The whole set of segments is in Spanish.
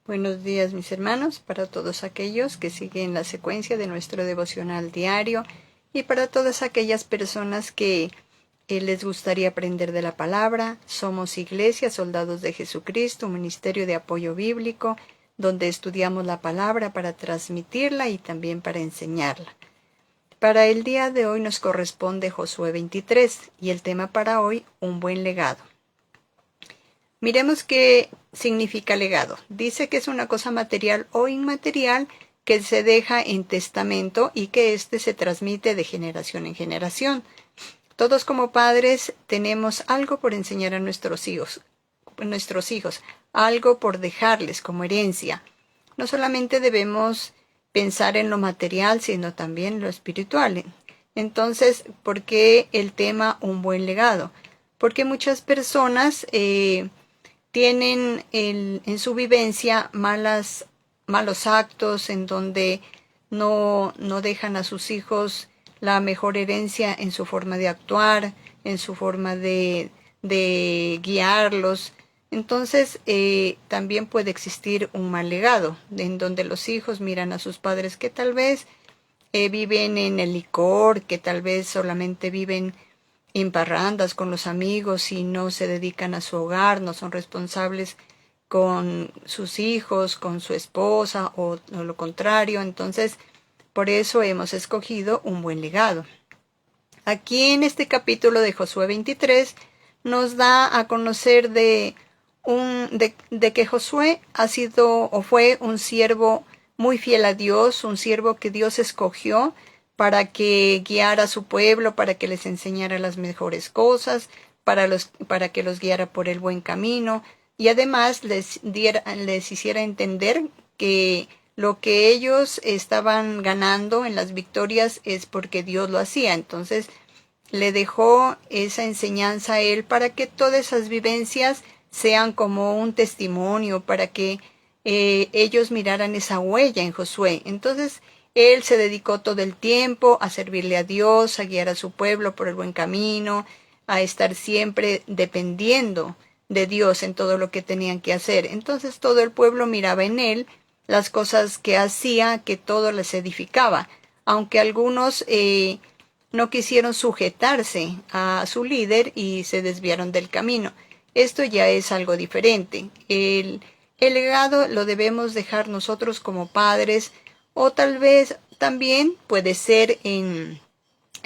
Buenos días, mis hermanos, para todos aquellos que siguen la secuencia de nuestro devocional diario y para todas aquellas personas que les gustaría aprender de la palabra. Somos Iglesia Soldados de Jesucristo, un ministerio de apoyo bíblico, donde estudiamos la palabra para transmitirla y también para enseñarla. Para el día de hoy nos corresponde Josué 23 y el tema para hoy, un buen legado. Miremos qué significa legado. Dice que es una cosa material o inmaterial que se deja en testamento y que éste se transmite de generación en generación. Todos como padres tenemos algo por enseñar a nuestros hijos, algo por dejarles como herencia. No solamente debemos pensar en lo material, sino también en lo espiritual. Entonces, ¿por qué el tema un buen legado? Porque muchas personas tienen en su vivencia malos actos en donde no dejan a sus hijos la mejor herencia en su forma de actuar, en su forma de guiarlos. Entonces también puede existir un mal legado, en donde los hijos miran a sus padres que tal vez viven en el licor, que tal vez solamente viven en parrandas con los amigos y no se dedican a su hogar, no son responsables con sus hijos, con su esposa o lo contrario. Entonces, por eso hemos escogido un buen legado. Aquí en este capítulo de Josué 23 nos da a conocer de que Josué ha sido o fue un siervo muy fiel a Dios, un siervo que Dios escogió para que guiara a su pueblo, para que les enseñara las mejores cosas, para que los guiara por el buen camino y además les hiciera entender que lo que ellos estaban ganando en las victorias es porque Dios lo hacía. Entonces le dejó esa enseñanza a él para que todas esas vivencias sean como un testimonio, para que ellos miraran esa huella en Josué. Entonces él se dedicó todo el tiempo a servirle a Dios, a guiar a su pueblo por el buen camino, a estar siempre dependiendo de Dios en todo lo que tenían que hacer. Entonces todo el pueblo miraba en él las cosas que hacía, que todo les edificaba, aunque algunos no quisieron sujetarse a su líder y se desviaron del camino. Esto ya es algo diferente. El legado lo debemos dejar nosotros como padres, o tal vez también puede ser en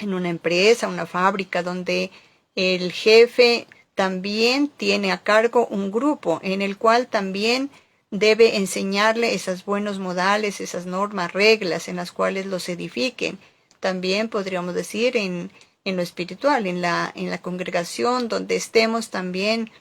una empresa, una fábrica, donde el jefe también tiene a cargo un grupo en el cual también debe enseñarle esos buenos modales, esas normas, reglas en las cuales los edifiquen. También podríamos decir en lo espiritual, en la congregación donde estemos también.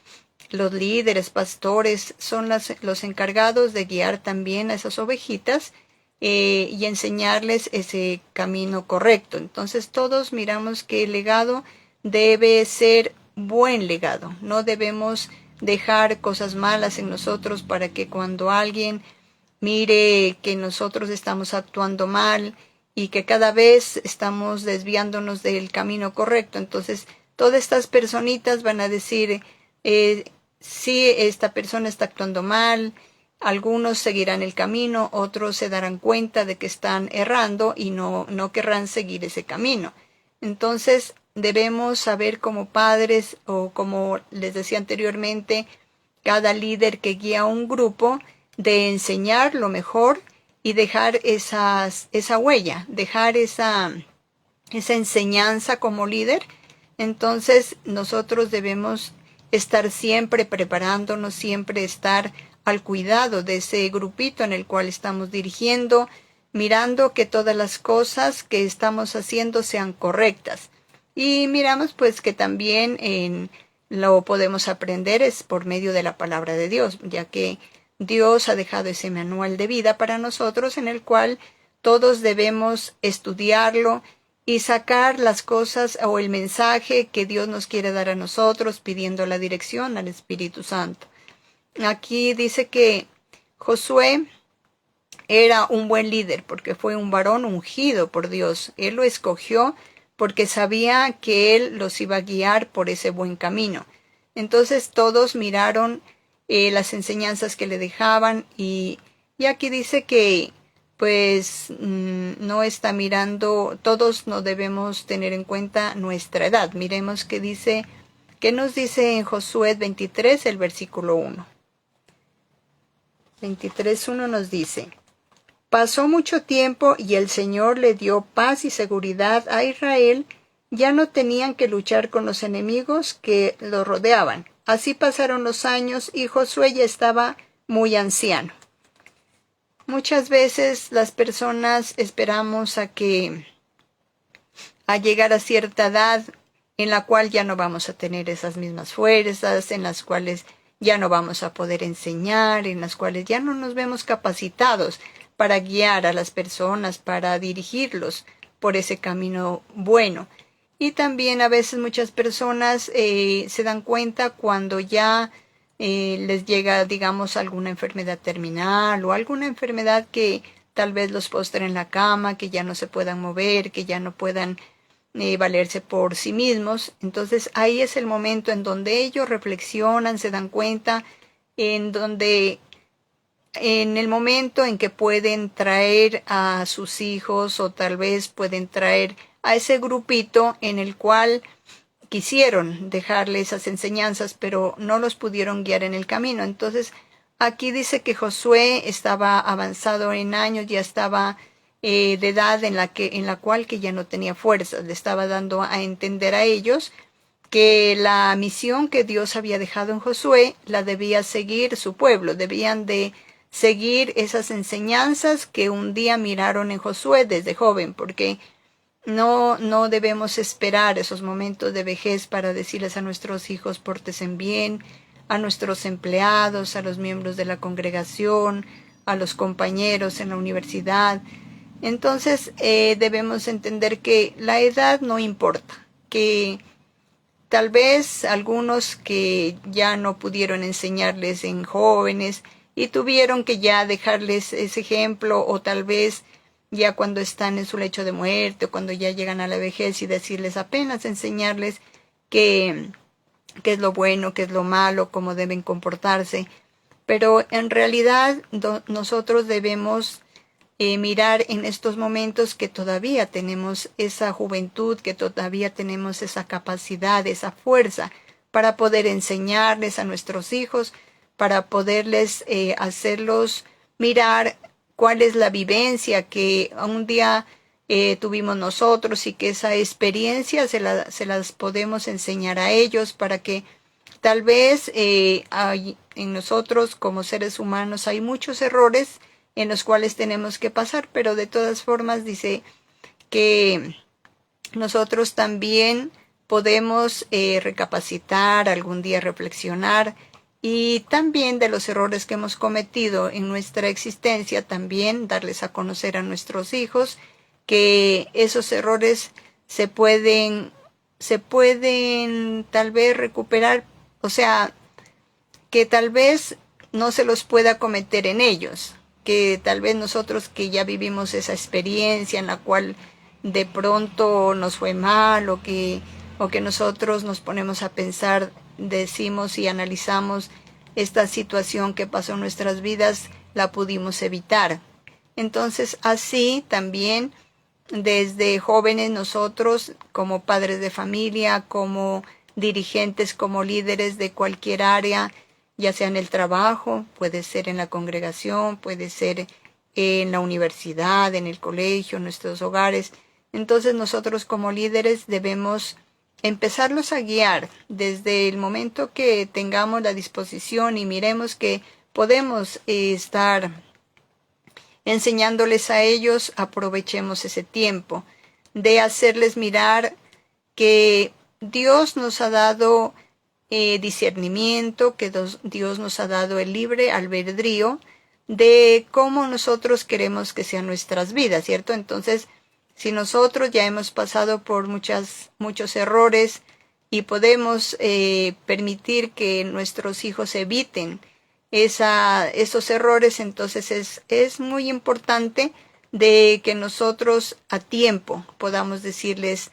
Los líderes, pastores, son los encargados de guiar también a esas ovejitas y enseñarles ese camino correcto. Entonces todos miramos que el legado debe ser buen legado. No debemos dejar cosas malas en nosotros para que cuando alguien mire que nosotros estamos actuando mal y que cada vez estamos desviándonos del camino correcto, entonces todas estas personitas van a decir, sí, esta persona está actuando mal. Algunos seguirán el camino, otros se darán cuenta de que están errando y no querrán seguir ese camino. Entonces debemos saber como padres, o como les decía anteriormente, cada líder que guía a un grupo, de enseñar lo mejor y dejar esa huella, dejar esa enseñanza como líder. Entonces nosotros debemos estar siempre preparándonos, siempre estar al cuidado de ese grupito en el cual estamos dirigiendo, mirando que todas las cosas que estamos haciendo sean correctas. Y miramos pues que también lo podemos aprender es por medio de la palabra de Dios, ya que Dios ha dejado ese manual de vida para nosotros en el cual todos debemos estudiarlo y sacar las cosas o el mensaje que Dios nos quiere dar a nosotros, pidiendo la dirección al Espíritu Santo. Aquí dice que Josué era un buen líder porque fue un varón ungido por Dios. Él lo escogió porque sabía que él los iba a guiar por ese buen camino. Entonces todos miraron las enseñanzas que le dejaban, y aquí dice que pues no está mirando, todos no debemos tener en cuenta nuestra edad. Miremos que dice, ¿qué nos dice en Josué 23, el versículo 1? 23:1 nos dice: pasó mucho tiempo y el Señor le dio paz y seguridad a Israel. Ya no tenían que luchar con los enemigos que lo rodeaban. Así pasaron los años y Josué ya estaba muy anciano. Muchas veces las personas esperamos a llegar a cierta edad en la cual ya no vamos a tener esas mismas fuerzas, en las cuales ya no vamos a poder enseñar, en las cuales ya no nos vemos capacitados para guiar a las personas, para dirigirlos por ese camino bueno. Y también a veces muchas personas se dan cuenta cuando ya les llega, digamos, alguna enfermedad terminal o alguna enfermedad que tal vez los postre en la cama, que ya no se puedan mover, que ya no puedan valerse por sí mismos. Entonces ahí es el momento en donde ellos reflexionan, se dan cuenta, en el momento en que pueden traer a sus hijos o tal vez pueden traer a ese grupito en el cual quisieron dejarle esas enseñanzas, pero no los pudieron guiar en el camino. Entonces, aquí dice que Josué estaba avanzado en años, ya estaba de edad en la cual que ya no tenía fuerzas. Le estaba dando a entender a ellos que la misión que Dios había dejado en Josué la debía seguir su pueblo, debían de seguir esas enseñanzas que un día miraron en Josué desde joven, porque no debemos esperar esos momentos de vejez para decirles a nuestros hijos pórtense bien, a nuestros empleados, a los miembros de la congregación, a los compañeros en la universidad. Entonces debemos entender que la edad no importa, que tal vez algunos que ya no pudieron enseñarles en jóvenes y tuvieron que ya dejarles ese ejemplo, o tal vez ya cuando están en su lecho de muerte o cuando ya llegan a la vejez y decirles apenas enseñarles qué es lo bueno, qué es lo malo, cómo deben comportarse. Pero en realidad nosotros debemos mirar en estos momentos que todavía tenemos esa juventud, que todavía tenemos esa capacidad, esa fuerza para poder enseñarles a nuestros hijos, para poderles hacerlos mirar cuál es la vivencia que un día tuvimos nosotros, y que esa experiencia se las podemos enseñar a ellos para que tal vez en nosotros como seres humanos hay muchos errores en los cuales tenemos que pasar, pero de todas formas dice que nosotros también podemos recapacitar, algún día reflexionar, y también de los errores que hemos cometido en nuestra existencia, también darles a conocer a nuestros hijos que esos errores se pueden tal vez recuperar, o sea, que tal vez no se los pueda cometer en ellos, que tal vez nosotros que ya vivimos esa experiencia en la cual de pronto nos fue mal, o que nosotros nos ponemos a pensar, decimos y analizamos esta situación que pasó en nuestras vidas, la pudimos evitar. Entonces así también desde jóvenes nosotros, como padres de familia, como dirigentes, como líderes de cualquier área, ya sea en el trabajo, puede ser en la congregación, puede ser en la universidad, en el colegio, en nuestros hogares. Entonces nosotros como líderes debemos empezarlos a guiar desde el momento que tengamos la disposición y miremos que podemos estar enseñándoles a ellos, aprovechemos ese tiempo de hacerles mirar que Dios nos ha dado discernimiento, que Dios nos ha dado el libre albedrío de cómo nosotros queremos que sean nuestras vidas, ¿cierto? Entonces, si nosotros ya hemos pasado por muchos errores y podemos permitir que nuestros hijos eviten esos errores, entonces es muy importante de que nosotros a tiempo podamos decirles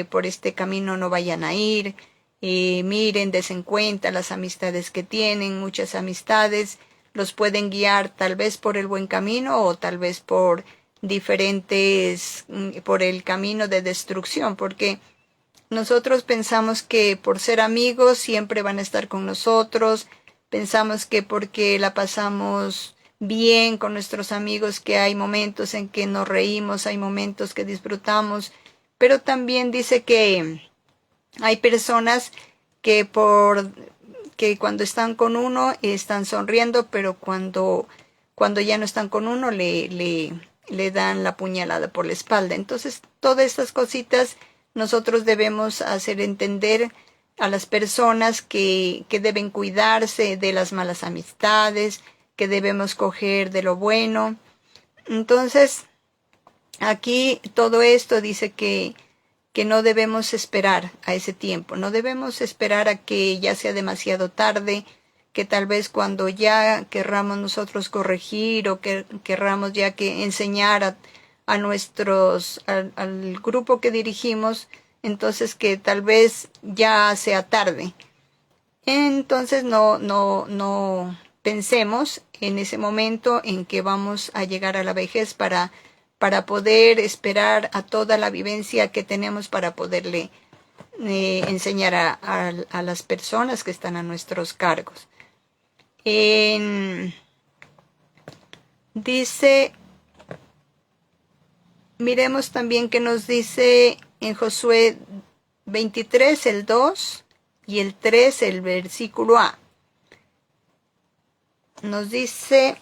por este camino no vayan a ir, miren, desen cuenta las amistades que tienen. Muchas amistades los pueden guiar tal vez por el buen camino o tal vez por por el camino de destrucción, porque nosotros pensamos que por ser amigos siempre van a estar con nosotros, pensamos que porque la pasamos bien con nuestros amigos, que hay momentos en que nos reímos, hay momentos que disfrutamos, pero también dice que hay personas que que cuando están con uno están sonriendo, pero cuando ya no están con uno le dan la puñalada por la espalda. Entonces, todas estas cositas nosotros debemos hacer entender a las personas que deben cuidarse de las malas amistades, que debemos coger de lo bueno. Entonces, aquí todo esto dice que no debemos esperar a ese tiempo, no debemos esperar a que ya sea demasiado tarde, que tal vez cuando ya querramos nosotros corregir o que querramos ya que enseñar a al grupo que dirigimos, entonces que tal vez ya sea tarde. Entonces no pensemos en ese momento en que vamos a llegar a la vejez para poder esperar a toda la vivencia que tenemos para poderle enseñar a las personas que están a nuestros cargos. Dice, miremos también que nos dice en Josué 23, el 2 y el 3, el versículo A. Nos dice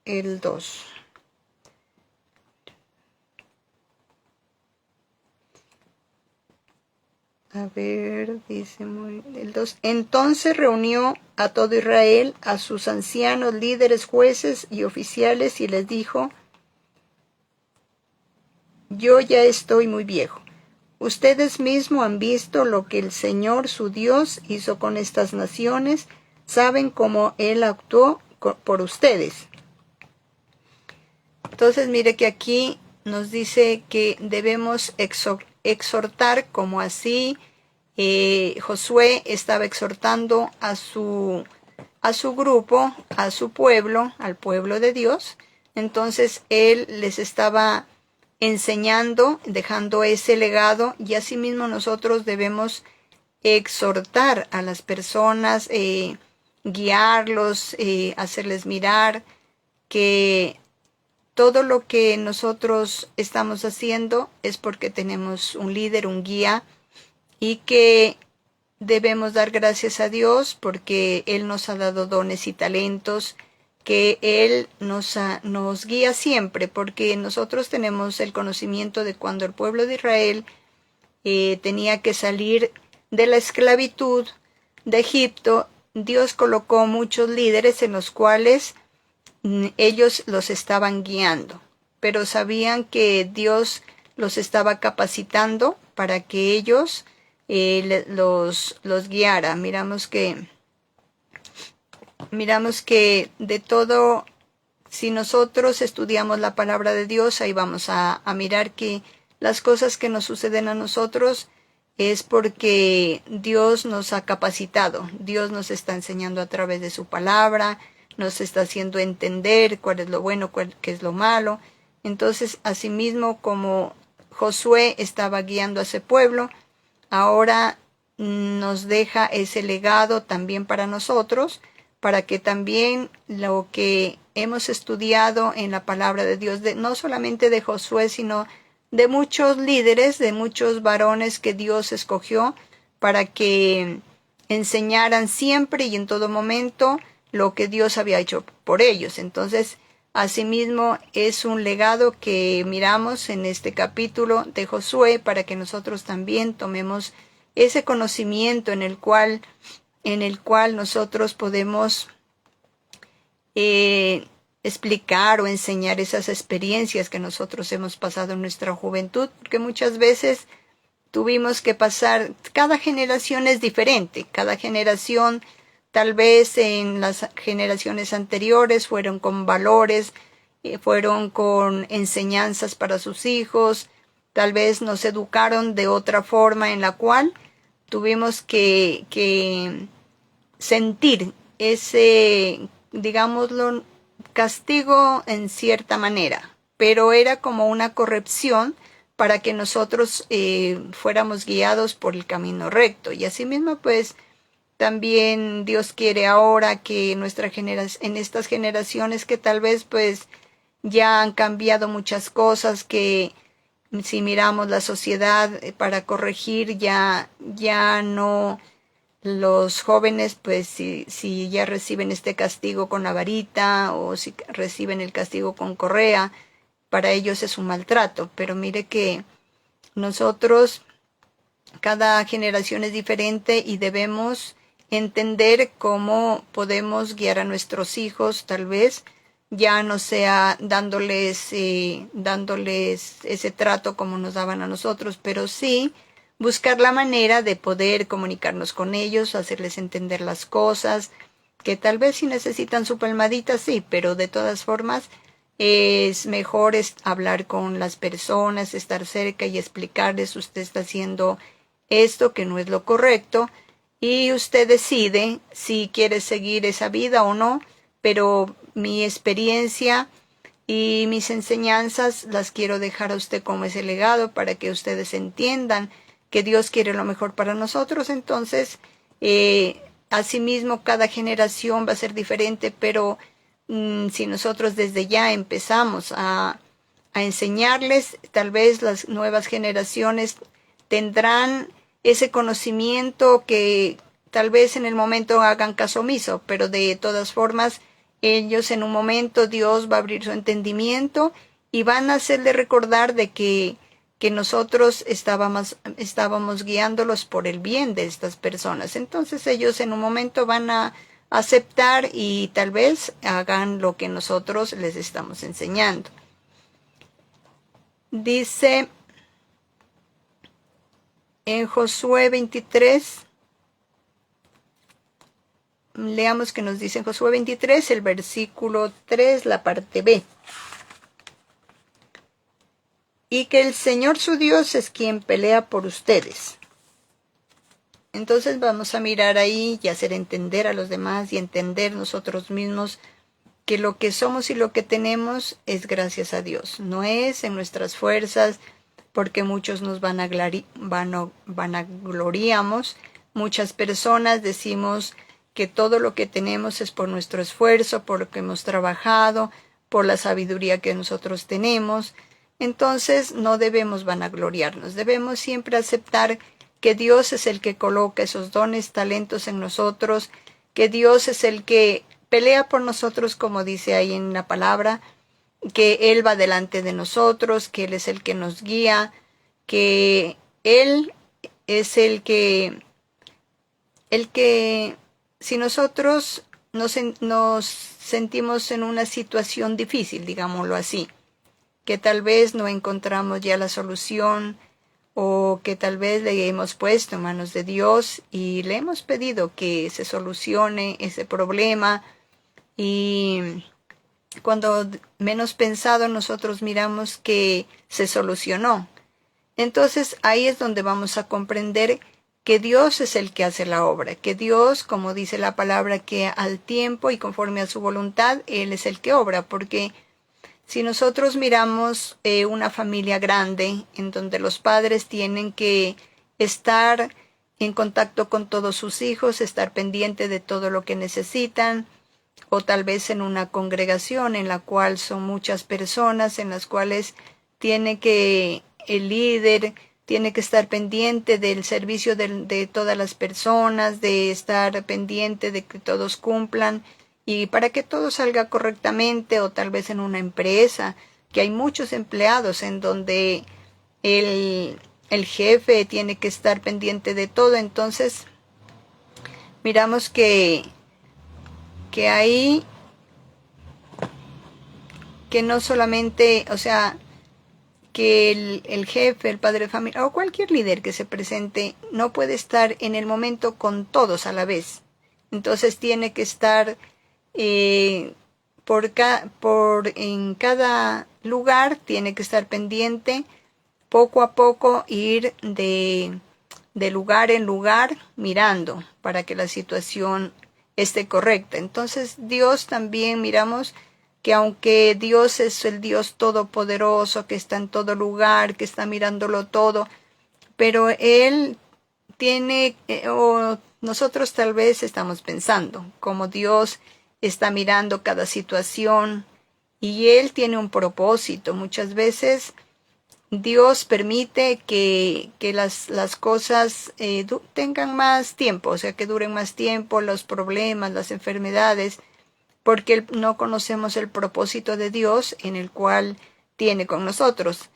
el 2. A ver, dice el 2. Entonces reunió a todo Israel, a sus ancianos, líderes, jueces y oficiales, y les dijo: yo ya estoy muy viejo. Ustedes mismos han visto lo que el Señor, su Dios, hizo con estas naciones. Saben cómo Él actuó por ustedes. Entonces, mire que aquí nos dice que debemos exhortar, como así Josué estaba exhortando a su grupo, a su pueblo, al pueblo de Dios. Entonces él les estaba enseñando, dejando ese legado, y asimismo nosotros debemos exhortar a las personas, guiarlos, hacerles mirar que todo lo que nosotros estamos haciendo es porque tenemos un líder, un guía, y que debemos dar gracias a Dios porque Él nos ha dado dones y talentos, que Él nos guía siempre, porque nosotros tenemos el conocimiento de cuando el pueblo de Israel tenía que salir de la esclavitud de Egipto. Dios colocó muchos líderes en los cuales ellos los estaban guiando, pero sabían que Dios los estaba capacitando para que ellos los guiara. Miramos que de todo, si nosotros estudiamos la palabra de Dios, ahí vamos a mirar que las cosas que nos suceden a nosotros es porque Dios nos ha capacitado. Dios nos está enseñando a través de su palabra, nos está haciendo entender cuál es lo bueno, qué es lo malo. Entonces, asimismo como Josué estaba guiando a ese pueblo, ahora nos deja ese legado también para nosotros, para que también lo que hemos estudiado en la palabra de Dios, no solamente de Josué, sino de muchos líderes, de muchos varones que Dios escogió para que enseñaran siempre y en todo momento lo que Dios había hecho por ellos. Entonces, asimismo, es un legado que miramos en este capítulo de Josué para que nosotros también tomemos ese conocimiento en el cual nosotros podemos explicar o enseñar esas experiencias que nosotros hemos pasado en nuestra juventud, porque muchas veces tuvimos que pasar, cada generación es diferente, cada generación tal vez en las generaciones anteriores fueron con valores, fueron con enseñanzas para sus hijos, tal vez nos educaron de otra forma en la cual tuvimos que sentir ese, digámoslo, castigo en cierta manera, pero era como una corrección para que nosotros fuéramos guiados por el camino recto. Y asimismo, pues, también Dios quiere ahora que en estas generaciones que tal vez pues ya han cambiado muchas cosas, que si miramos la sociedad para corregir ya no los jóvenes, pues si ya reciben este castigo con la varita o si reciben el castigo con correa, para ellos es un maltrato. Pero mire que nosotros, cada generación es diferente y debemos entender cómo podemos guiar a nuestros hijos, tal vez ya no sea dándoles ese trato como nos daban a nosotros, pero sí buscar la manera de poder comunicarnos con ellos, hacerles entender las cosas, que tal vez si necesitan su palmadita, sí, pero de todas formas es mejor hablar con las personas, estar cerca y explicarles: usted está haciendo esto que no es lo correcto, y usted decide si quiere seguir esa vida o no, pero mi experiencia y mis enseñanzas las quiero dejar a usted como ese legado para que ustedes entiendan que Dios quiere lo mejor para nosotros. Entonces, asimismo, cada generación va a ser diferente, pero si nosotros desde ya empezamos a enseñarles, tal vez las nuevas generaciones tendrán ese conocimiento que tal vez en el momento hagan caso omiso, pero de todas formas ellos en un momento Dios va a abrir su entendimiento y van a hacerle recordar de que nosotros estábamos guiándolos por el bien de estas personas. Entonces ellos en un momento van a aceptar y tal vez hagan lo que nosotros les estamos enseñando. Dice en Josué 23, leamos que nos dice en Josué 23, el versículo 3, la parte B. Y que el Señor su Dios es quien pelea por ustedes. Entonces vamos a mirar ahí y hacer entender a los demás y entender nosotros mismos que lo que somos y lo que tenemos es gracias a Dios. No es en nuestras fuerzas, porque muchos nos vanagloriamos. Muchas personas decimos que todo lo que tenemos es por nuestro esfuerzo, por lo que hemos trabajado, por la sabiduría que nosotros tenemos. Entonces no debemos vanagloriarnos, debemos siempre aceptar que Dios es el que coloca esos dones, talentos en nosotros, que Dios es el que pelea por nosotros, como dice ahí en la palabra, que Él va delante de nosotros, que Él es el que nos guía, que Él es el que si nosotros nos sentimos en una situación difícil, digámoslo así, que tal vez no encontramos ya la solución, o que tal vez le hemos puesto en manos de Dios y le hemos pedido que se solucione ese problema, y cuando menos pensado nosotros miramos que se solucionó. Entonces ahí es donde vamos a comprender que Dios es el que hace la obra, que Dios, como dice la palabra, que al tiempo y conforme a su voluntad, Él es el que obra, porque si nosotros miramos una familia grande en donde los padres tienen que estar en contacto con todos sus hijos, estar pendiente de todo lo que necesitan, o tal vez en una congregación en la cual son muchas personas, en las cuales el líder tiene que estar pendiente del servicio de todas las personas, de estar pendiente de que todos cumplan y para que todo salga correctamente, o tal vez en una empresa, que hay muchos empleados en donde el jefe tiene que estar pendiente de todo. Entonces miramos que ahí, que no solamente, o sea, que el jefe, el padre de familia o cualquier líder que se presente no puede estar en el momento con todos a la vez. Entonces tiene que estar en cada lugar, tiene que estar pendiente poco a poco ir de lugar en lugar mirando para que la situación esté correcta. Entonces Dios también miramos que aunque Dios es el Dios todopoderoso, que está en todo lugar, que está mirándolo todo, pero Él tiene, o nosotros tal vez estamos pensando, como Dios está mirando cada situación y Él tiene un propósito. Muchas veces Dios permite que las cosas tengan más tiempo, o sea, que duren más tiempo, los problemas, las enfermedades, porque no conocemos el propósito de Dios en el cual tiene con nosotros.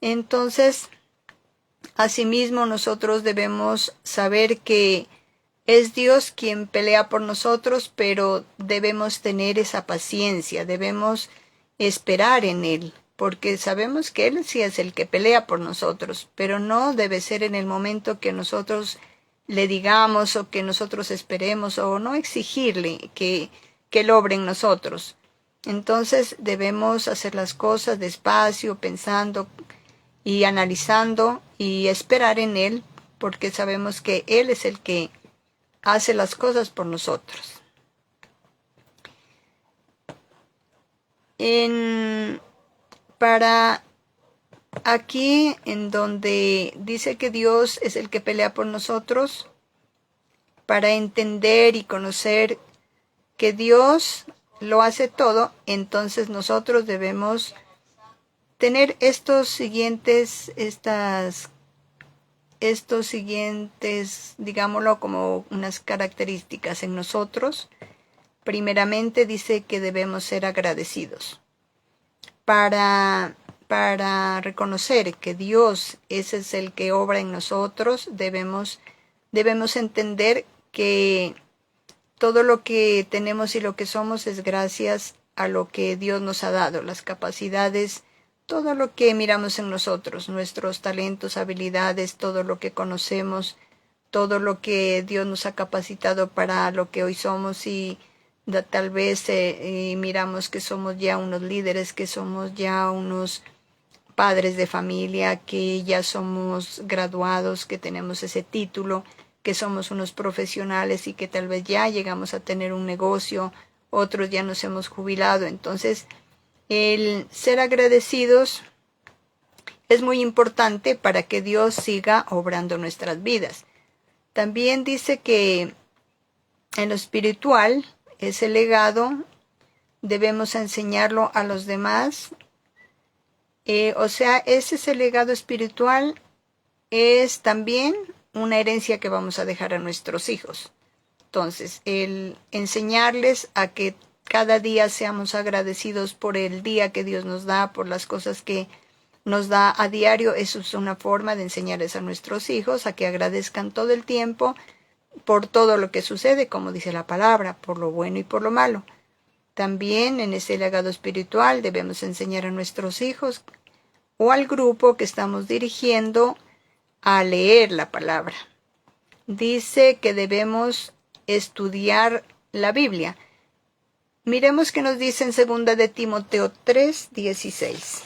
Entonces, asimismo, nosotros debemos saber que es Dios quien pelea por nosotros, pero debemos tener esa paciencia, debemos esperar en Él, porque sabemos que Él sí es el que pelea por nosotros, pero no debe ser en el momento que nosotros le digamos o que nosotros esperemos o no exigirle que Él obre en nosotros. Entonces debemos hacer las cosas despacio, pensando y analizando y esperar en Él, porque sabemos que Él es el que hace las cosas por nosotros. Para aquí, en donde dice que Dios es el que pelea por nosotros, para entender y conocer que Dios lo hace todo, entonces nosotros debemos tener estos siguientes, digámoslo, como unas características en nosotros. Primeramente dice que debemos ser agradecidos. Para reconocer que Dios ese es el que obra en nosotros, debemos entender que todo lo que tenemos y lo que somos es gracias a lo que Dios nos ha dado, las capacidades, todo lo que miramos en nosotros, nuestros talentos, habilidades, todo lo que conocemos, todo lo que Dios nos ha capacitado para lo que hoy somos y tal vez miramos que somos ya unos líderes, que somos ya unos padres de familia, que ya somos graduados, que tenemos ese título, que somos unos profesionales y que tal vez ya llegamos a tener un negocio, otros ya nos hemos jubilado. Entonces, el ser agradecidos es muy importante para que Dios siga obrando nuestras vidas. También dice que en lo espiritual, ese legado debemos enseñarlo a los demás. O sea, ese legado espiritual es también una herencia que vamos a dejar a nuestros hijos. Entonces, el enseñarles a que cada día seamos agradecidos por el día que Dios nos da, por las cosas que nos da a diario, eso es una forma de enseñarles a nuestros hijos a que agradezcan todo el tiempo por todo lo que sucede, como dice la palabra, por lo bueno y por lo malo. También en ese legado espiritual debemos enseñar a nuestros hijos o al grupo que estamos dirigiendo a leer la palabra. Dice que debemos estudiar la Biblia. Miremos qué nos dice en 2 de Timoteo 3:16.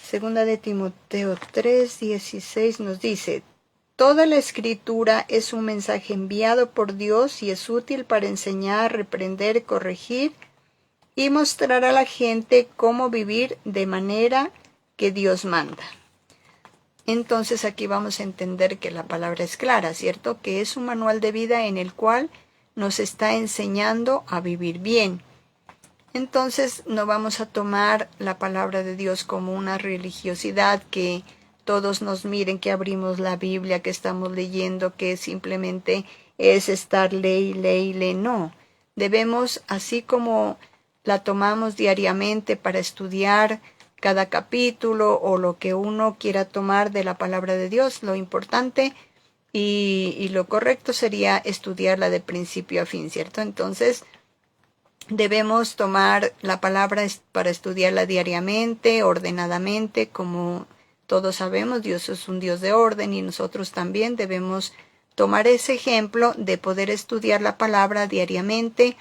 Segunda de Timoteo 3:16 nos dice: toda la escritura es un mensaje enviado por Dios y es útil para enseñar, reprender, corregir y mostrar a la gente cómo vivir de manera que Dios manda. Entonces aquí vamos a entender que la palabra es clara, ¿cierto? Que es un manual de vida en el cual nos está enseñando a vivir bien. Entonces no vamos a tomar la palabra de Dios como una religiosidad, que todos nos miren que abrimos la Biblia, que estamos leyendo, que simplemente es estar ley. No, debemos, así como la tomamos diariamente para estudiar cada capítulo o lo que uno quiera tomar de la palabra de Dios, lo importante y lo correcto sería estudiarla de principio a fin, ¿cierto? Entonces, debemos tomar la palabra para estudiarla diariamente, ordenadamente, como todos sabemos, Dios es un Dios de orden y nosotros también debemos tomar ese ejemplo de poder estudiar la palabra diariamente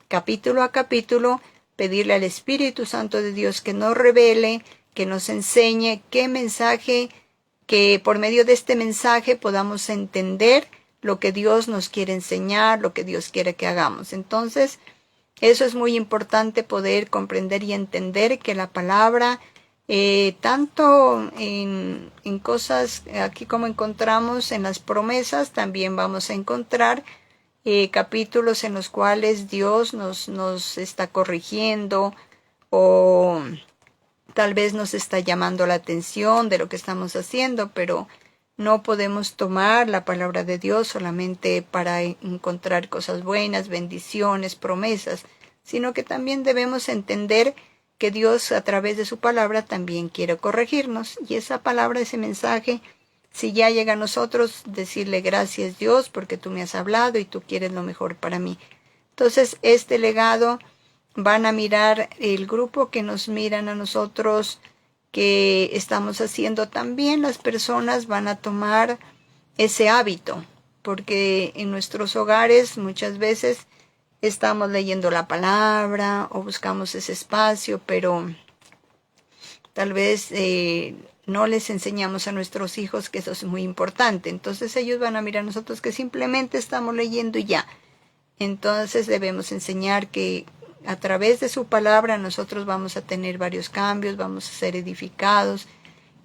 capítulo a capítulo, pedirle al Espíritu Santo de Dios que nos revele, que nos enseñe qué mensaje, que por medio de este mensaje podamos entender lo que Dios nos quiere enseñar, lo que Dios quiere que hagamos. Entonces, eso es muy importante, poder comprender y entender que la palabra, tanto en cosas aquí como encontramos en las promesas, también vamos a encontrar capítulos en los cuales Dios nos está corrigiendo o tal vez nos está llamando la atención de lo que estamos haciendo, pero no podemos tomar la palabra de Dios solamente para encontrar cosas buenas, bendiciones, promesas, sino que también debemos entender que Dios a través de su palabra también quiere corregirnos, y esa palabra, ese mensaje, si ya llega a nosotros, decirle gracias Dios porque tú me has hablado y tú quieres lo mejor para mí. Entonces, este legado van a mirar el grupo que nos miran a nosotros, que estamos haciendo también, las personas van a tomar ese hábito, porque en nuestros hogares muchas veces estamos leyendo la palabra o buscamos ese espacio, pero tal vez no les enseñamos a nuestros hijos que eso es muy importante. Entonces ellos van a mirar a nosotros que simplemente estamos leyendo y ya. Entonces debemos enseñar que a través de su palabra nosotros vamos a tener varios cambios, vamos a ser edificados.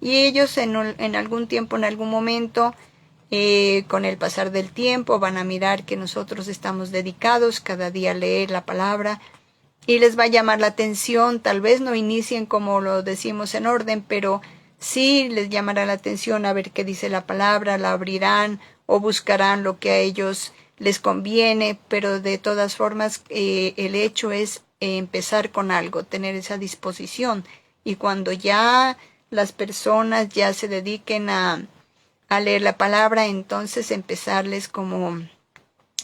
Y ellos en algún tiempo, en algún momento, con el pasar del tiempo, van a mirar que nosotros estamos dedicados cada día a leer la palabra, y les va a llamar la atención. Tal vez no inicien como lo decimos en orden, pero sí les llamará la atención a ver qué dice la palabra, la abrirán o buscarán lo que a ellos les conviene, pero de todas formas el hecho es empezar con algo, tener esa disposición, y cuando ya las personas ya se dediquen a leer la palabra, entonces empezarles como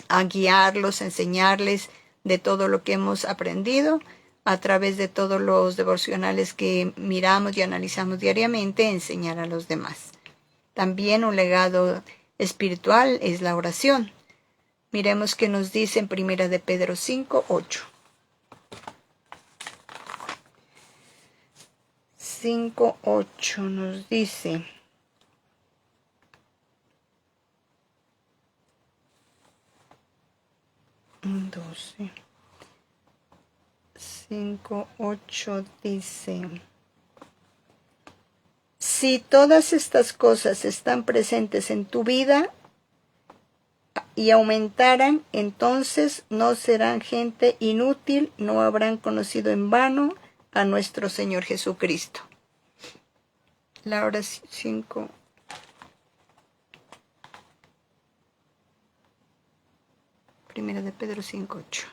a guiarlos, a enseñarles de todo lo que hemos aprendido a través de todos los devocionales que miramos y analizamos diariamente, enseñar a los demás. También un legado espiritual es la oración. Miremos qué nos dice en 1 de Pedro 5:8. 5:8 nos dice: "12. 5:8 dice: si todas estas cosas están presentes en tu vida y aumentaran, entonces no serán gente inútil, no habrán conocido en vano a nuestro Señor Jesucristo". La oración 5. Primera de Pedro 5:8.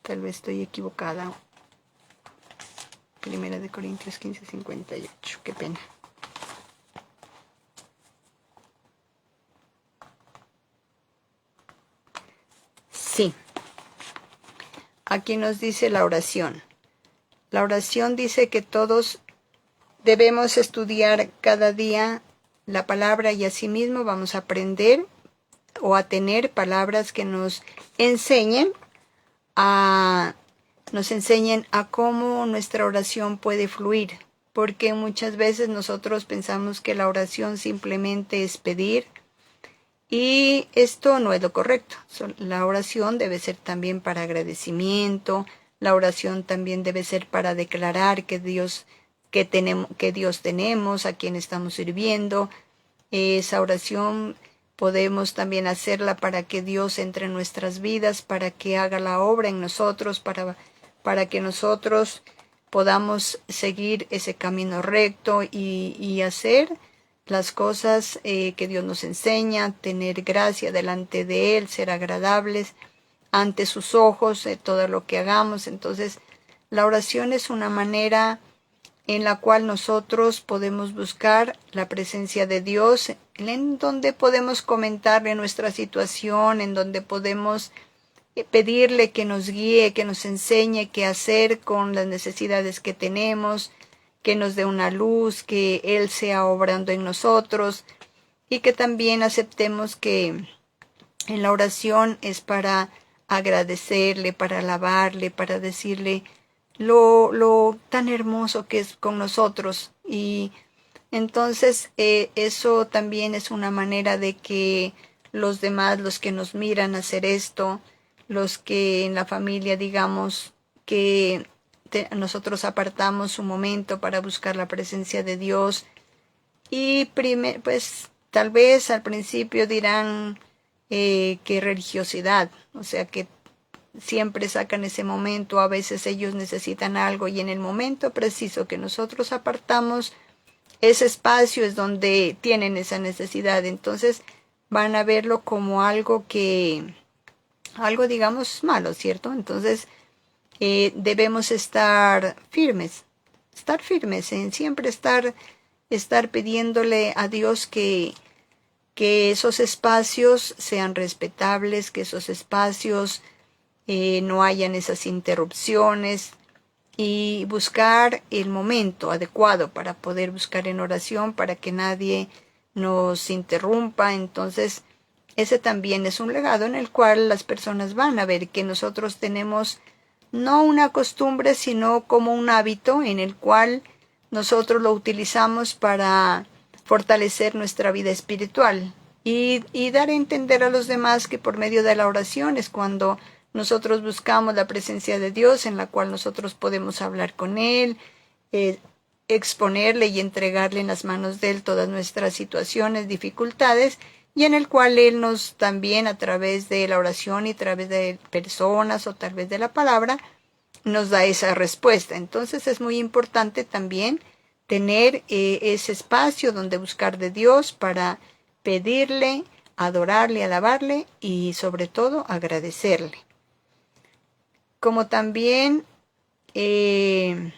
Tal vez estoy equivocada. Primera de Corintios 15:58. Qué pena. Sí. Aquí nos dice la oración. La oración dice que todos debemos estudiar cada día la palabra, y asimismo vamos a aprender o a tener palabras que nos enseñen a cómo nuestra oración puede fluir, porque muchas veces nosotros pensamos que la oración simplemente es pedir, y esto no es lo correcto. La oración debe ser también para agradecimiento, la oración también debe ser para declarar que Dios tenemos, a quien estamos sirviendo. Esa oración podemos también hacerla para que Dios entre en nuestras vidas, para que haga la obra en nosotros, para que nosotros podamos seguir ese camino recto y hacer las cosas que Dios nos enseña, tener gracia delante de Él, ser agradables ante sus ojos, todo lo que hagamos. Entonces, la oración es una manera en la cual nosotros podemos buscar la presencia de Dios, en donde podemos comentarle nuestra situación, en donde podemos pedirle que nos guíe, que nos enseñe qué hacer con las necesidades que tenemos, que nos dé una luz, que Él sea obrando en nosotros, y que también aceptemos que En la oración es para agradecerle, para alabarle, para decirle lo tan hermoso que es con nosotros. Y entonces eso también es una manera de que los demás, los que nos miran hacer esto, los que en la familia digamos que nosotros apartamos un momento para buscar la presencia de Dios y pues tal vez al principio dirán que religiosidad, o sea que siempre sacan ese momento, a veces ellos necesitan algo y en el momento preciso que nosotros apartamos ese espacio es donde tienen esa necesidad, entonces van a verlo como algo digamos malo, ¿cierto? Entonces debemos estar firmes en siempre estar pidiéndole a Dios que esos espacios sean respetables, que esos espacios no hayan esas interrupciones y buscar el momento adecuado para poder buscar en oración para que nadie nos interrumpa. Entonces, ese también es un legado en el cual las personas van a ver que nosotros tenemos no una costumbre, sino como un hábito en el cual nosotros lo utilizamos para fortalecer nuestra vida espiritual y dar a entender a los demás que por medio de la oración es cuando nosotros buscamos la presencia de Dios en la cual nosotros podemos hablar con Él, exponerle y entregarle en las manos de Él todas nuestras situaciones, dificultades, y en el cual Él nos también a través de la oración y a través de personas o tal vez de la palabra, nos da esa respuesta. Entonces es muy importante también tener ese espacio donde buscar de Dios para pedirle, adorarle, alabarle y sobre todo agradecerle. Como también en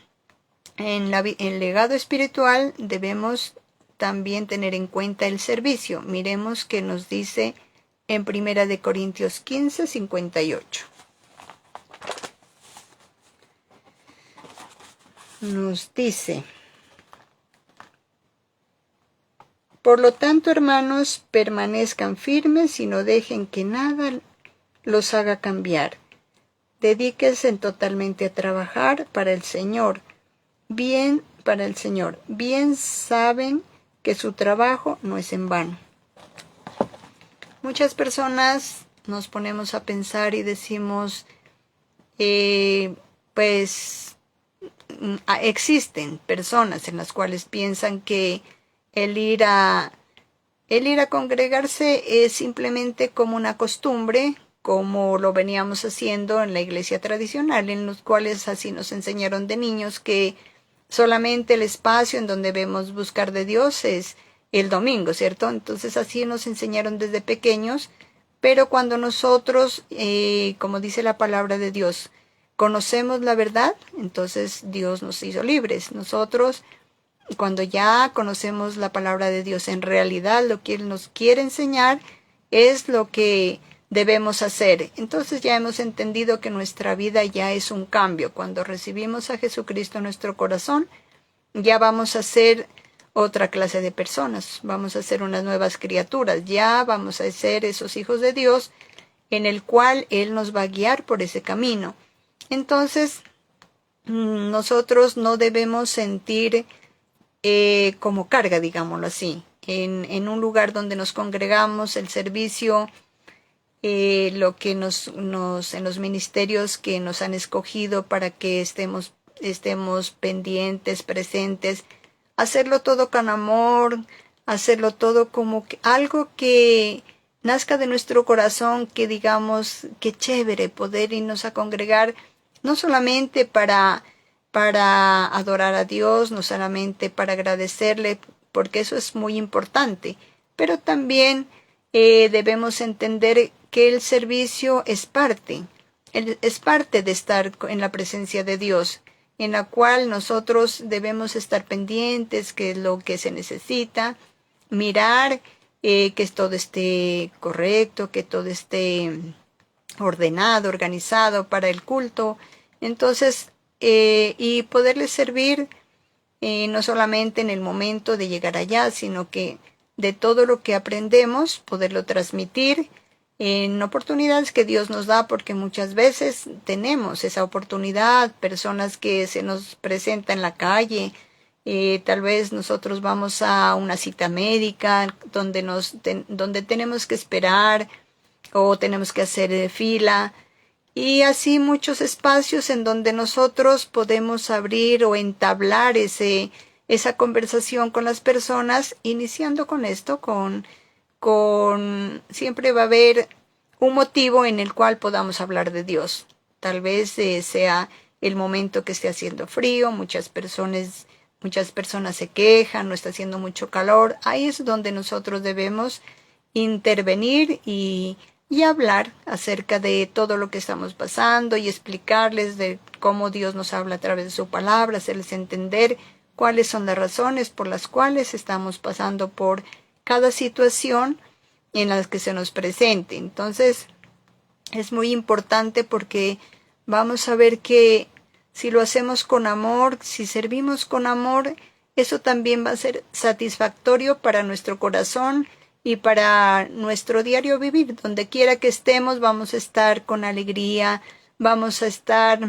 el legado espiritual debemos también tener en cuenta el servicio. Miremos que nos dice en 1 Corintios 15, 58. Nos dice: por lo tanto, hermanos, permanezcan firmes y no dejen que nada los haga cambiar. Dedíquense totalmente a trabajar para el Señor. Bien saben que su trabajo no es en vano. Muchas personas nos ponemos a pensar y decimos, pues existen personas en las cuales piensan que el ir a congregarse es simplemente como una costumbre, como lo veníamos haciendo en la iglesia tradicional, en los cuales así nos enseñaron de niños que solamente el espacio en donde debemos buscar de Dios es el domingo, ¿cierto? Entonces así nos enseñaron desde pequeños, pero cuando nosotros, como dice la palabra de Dios, conocemos la verdad, entonces Dios nos hizo libres. Nosotros, cuando ya conocemos la palabra de Dios, en realidad lo que Él nos quiere enseñar es lo que debemos hacer. Entonces ya hemos entendido que nuestra vida ya es un cambio. Cuando recibimos a Jesucristo en nuestro corazón, ya vamos a ser otra clase de personas, vamos a ser unas nuevas criaturas, ya vamos a ser esos hijos de Dios en el cual Él nos va a guiar por ese camino. Entonces, nosotros no debemos sentir como carga, digámoslo así, en un lugar donde nos congregamos, el servicio, lo que en los ministerios que nos han escogido para que estemos pendientes, presentes, hacerlo todo con amor, hacerlo todo como algo que nazca de nuestro corazón, que digamos, qué chévere poder irnos a congregar, no solamente para adorar a Dios, no solamente para agradecerle, porque eso es muy importante, pero también debemos entender que el servicio es parte de estar en la presencia de Dios, en la cual nosotros debemos estar pendientes, que es lo que se necesita, mirar que todo esté correcto, que todo esté ordenado, organizado para el culto. Entonces, y poderle servir no solamente en el momento de llegar allá, sino que de todo lo que aprendemos, poderlo transmitir en oportunidades que Dios nos da, porque muchas veces tenemos esa oportunidad, personas que se nos presentan en la calle, tal vez nosotros vamos a una cita médica donde tenemos que esperar o tenemos que hacer fila, y así muchos espacios en donde nosotros podemos abrir o entablar esa conversación con las personas, iniciando con esto, siempre va a haber un motivo en el cual podamos hablar de Dios. Tal vez sea el momento que esté haciendo frío, muchas personas se quejan, no está haciendo mucho calor. Ahí es donde nosotros debemos intervenir y hablar acerca de todo lo que estamos pasando y explicarles de cómo Dios nos habla a través de su palabra, hacerles entender cuáles son las razones por las cuales estamos pasando por cada situación en la que se nos presente. Entonces, es muy importante porque vamos a ver que si lo hacemos con amor, si servimos con amor, eso también va a ser satisfactorio para nuestro corazón y para nuestro diario vivir. Donde quiera que estemos, vamos a estar con alegría, vamos a estar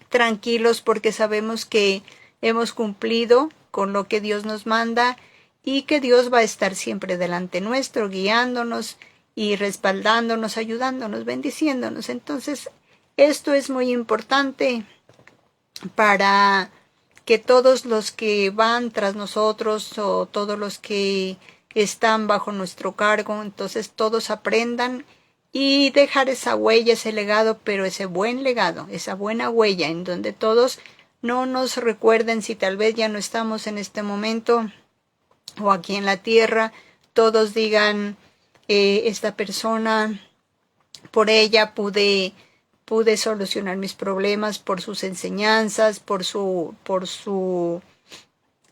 tranquilos porque sabemos que hemos cumplido con lo que Dios nos manda y que Dios va a estar siempre delante nuestro, guiándonos y respaldándonos, ayudándonos, bendiciéndonos. Entonces, esto es muy importante para que todos los que van tras nosotros o todos los que están bajo nuestro cargo, entonces todos aprendan y dejar esa huella, ese legado, pero ese buen legado, esa buena huella en donde todos no nos recuerden si tal vez ya no estamos en este momento o aquí en la tierra, todos digan, esta persona, por ella pude solucionar mis problemas, por sus enseñanzas, por su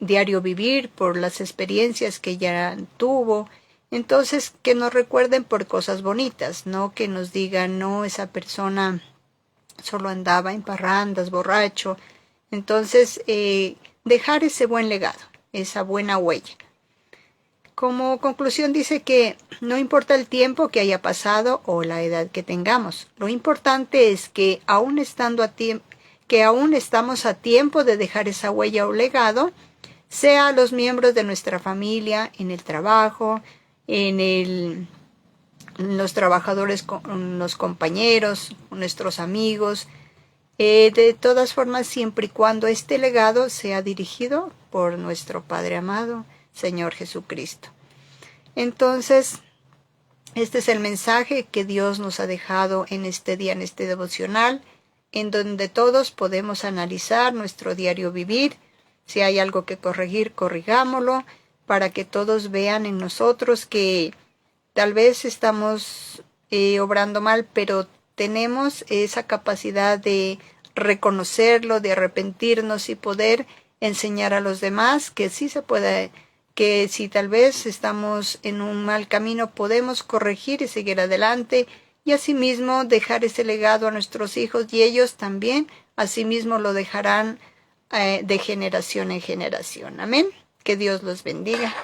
diario vivir, por las experiencias que ella tuvo. Entonces, que nos recuerden por cosas bonitas, no que nos digan, no, esa persona solo andaba en parrandas, borracho. Entonces, dejar ese buen legado, esa buena huella. Como conclusión dice que no importa el tiempo que haya pasado o la edad que tengamos, lo importante es que aún estamos a tiempo de dejar esa huella o legado, sea a los miembros de nuestra familia, en el trabajo, en los trabajadores, con los compañeros, con nuestros amigos, de todas formas, siempre y cuando este legado sea dirigido por nuestro Padre amado, Señor Jesucristo. Entonces, este es el mensaje que Dios nos ha dejado en este día, en este devocional, en donde todos podemos analizar nuestro diario vivir. Si hay algo que corregir, corrigámoslo, para que todos vean en nosotros que tal vez estamos obrando mal, pero tenemos esa capacidad de reconocerlo, de arrepentirnos y poder enseñar a los demás que sí se puede, que si tal vez estamos en un mal camino podemos corregir y seguir adelante, y asimismo dejar ese legado a nuestros hijos, y ellos también asimismo lo dejarán de generación en generación. Amén. Que Dios los bendiga.